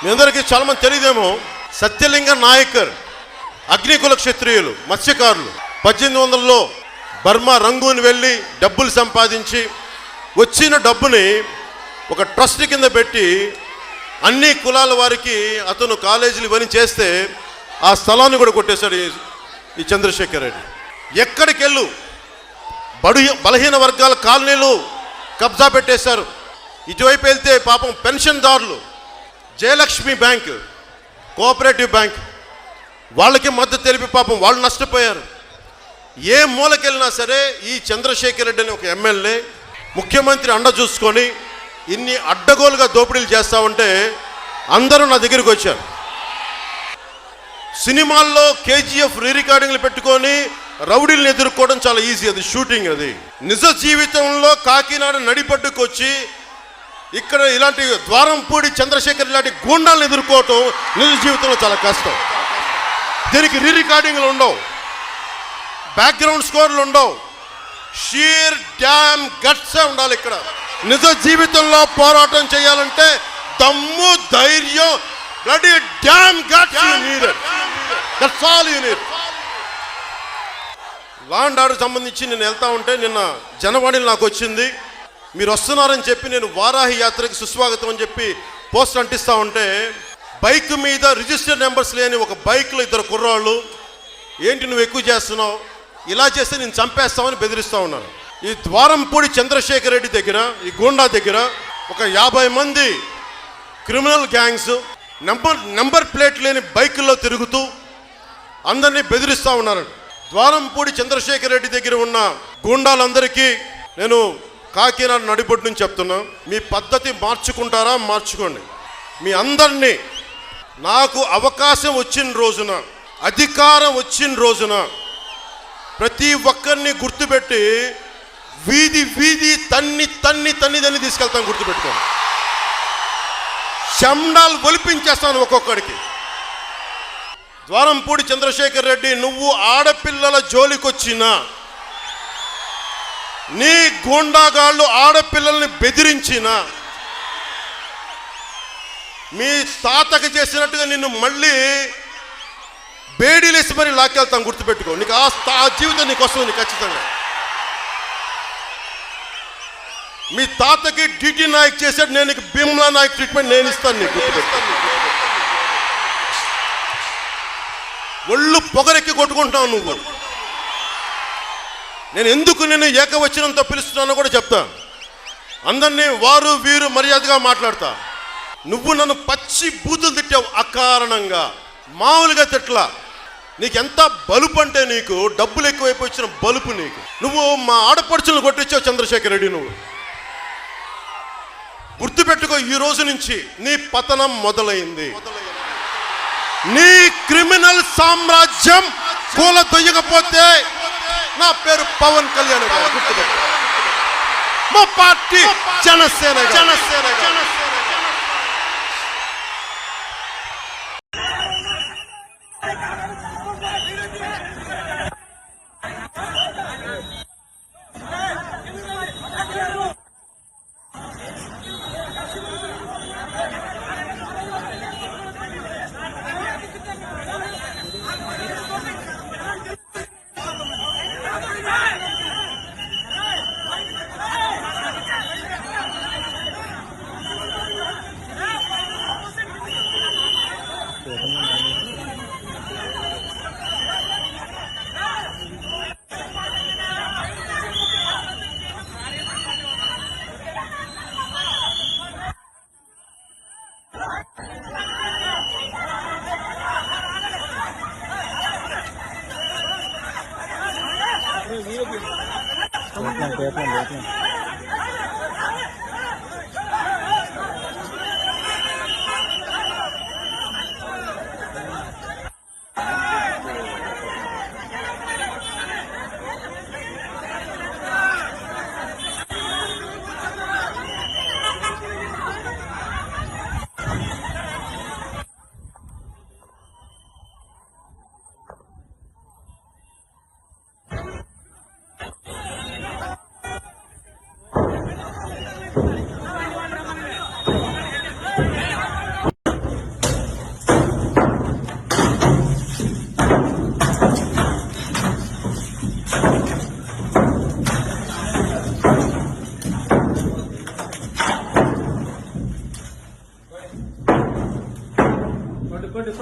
మీ అందరికీ చాలా మంది తెలియదేమో, సత్యలింగ నాయకర్ అగ్నికుల క్షత్రియులు మత్స్యకారులు 1800లో బర్మా రంగూన్ వెళ్ళి డబ్బులు సంపాదించి వచ్చిన డబ్బుని ఒక ట్రస్ట్ కింద పెట్టి అన్ని కులాల వారికి అతను కాలేజీలు ఇవన్నీ చేస్తే ఆ స్థలాన్ని కూడా కొట్టేశాడు ఈ చంద్రశేఖర్ రెడ్డి. ఎక్కడికి వెళ్ళు బలహీన వర్గాల కాలనీలు కబ్జా పెట్టేశారు. ఇటువైపు వెళ్తే పాపం పెన్షన్దారులు, జయలక్ష్మి బ్యాంక్, కోఆపరేటివ్ బ్యాంక్ వాళ్ళకి మద్దతు తెలిపి పాపం వాళ్ళు నష్టపోయారు. ఏ మూలకెళ్ళినా సరే ఈ చంద్రశేఖర్ రెడ్డి అని ఒక ఎమ్మెల్యే ముఖ్యమంత్రి అండ చూసుకొని ఇన్ని అడ్డగోలుగా దోపిడీలు చేస్తా ఉంటే అందరూ నా దగ్గరికి వచ్చారు. సినిమాల్లో కేజీఎఫ్ రీ రికార్డింగ్లు పెట్టుకొని రౌడీలను ఎదుర్కోవడం చాలా ఈజీ, అది షూటింగ్. అది నిజ జీవితంలో కాకినాడ నడిపడ్డుకు వచ్చి ఇక్కడ ఇలాంటి ద్వారంపూడి చంద్రశేఖర్ ఇలాంటి గూండాలను ఎదుర్కోవటం నిజ జీవితంలో చాలా కష్టం. దీనికి రీ రికార్డింగ్లు ఉండవు, బ్యాక్గ్రౌండ్ స్కోర్లు ఉండవు, షీర్ డ్యామ్ గట్సే ఉండాలి. ఇక్కడ నిజ జీవితంలో పోరాటం చేయాలంటే దమ్ము, ధైర్యం, bloody dam guts you need. That's all you need. Law and order సంబంధించి నేను వెళ్తా ఉంటే నిన్న జనవాణిలో నాకు వచ్చింది, మీరు వస్తున్నారని చెప్పి నేను వారాహి యాత్రకి సుస్వాగతం అని చెప్పి పోస్టర్ అంటిస్తూ ఉంటే బైక్ మీద రిజిస్టర్ నెంబర్స్ లేని ఒక బైక్లో ఇద్దరు కుర్రాళ్ళు, ఏంటి నువ్వు ఎక్కువ చేస్తున్నావు, ఇలా చేస్తే నేను చంపేస్తామని బెదిరిస్తూ ఉన్నాను. ఈ ద్వారంపూడి చంద్రశేఖర్ రెడ్డి దగ్గర, ఈ గూండా దగ్గర ఒక 50 మంది క్రిమినల్ గ్యాంగ్స్ నెంబర్ ప్లేట్ లేని బైకుల్లో తిరుగుతూ అందరినీ బెదిరిస్తూ ఉన్నారు. ద్వారంపూడి చంద్రశేఖర్ రెడ్డి దగ్గర ఉన్న గూండాలందరికీ నేను కాకినాడ నడిబొడ్డు నుంచి చెప్తున్నా, మీ పద్ధతి మార్చుకుంటారా మార్చుకోండి. మీ అందరినీ నాకు అవకాశం వచ్చిన రోజున, అధికారం వచ్చిన రోజున ప్రతి ఒక్కరిని గుర్తుపెట్టి వీధి వీధి తన్ని తీసుకెళ్తాను. గుర్తుపెట్టుకోండి, శండాలు ఒలిపించేస్తాను ఒక్కొక్కడికి. ద్వారంపూడి చంద్రశేఖర్ రెడ్డి, నువ్వు ఆడపిల్లల జోలికొచ్చినా, నీ గూండాగాళ్ళు ఆడపిల్లల్ని బెదిరించిన, మీ తాతకి చేసినట్టుగా నిన్ను మళ్ళీ బేడీలేసి మరి లాక్కెళ్తాను. గుర్తుపెట్టుకో, నీకు ఆ జీవితం నీకు వస్తుంది, నీకు ఖచ్చితంగా. మీ తాతకి డిటి నాయక్ చేశాడు, నేను నీకు భీమ్లా నాయక్ ట్రీట్మెంట్ నేను ఇస్తాను నీకు. గుర్తుపెట్టుకో, ఒళ్ళు పొగరెక్కి కొట్టుకుంటావు నువ్వు. నేను ఎందుకు నేను ఏకవచనంతో పిలుస్తున్నానో కూడా చెప్తా. అందరినీ వారు వీరు మర్యాదగా మాట్లాడతా. నువ్వు నన్ను పచ్చి బూతులు తిట్టావు అకారణంగా, మామూలుగా తిట్లా. నీకెంత బలుపు అంటే, నీకు డబ్బులు ఎక్కువైపోయి వచ్చిన బలుపు నీకు. నువ్వు మా ఆడపడుచులను కొట్టించావు చంద్రశేఖర్ రెడ్డి. నువ్వు గుర్తుపెట్టుకో, ఈ రోజు నుంచి నీ పతనం మొదలైంది. నీ క్రిమినల్ సామ్రాజ్యం కూలదొయ్యకపోతే నా పేరు పవన్ కళ్యాణ్ గారు. గుర్తుపెట్టు, మా పార్టీ జనసేన. కొట్టు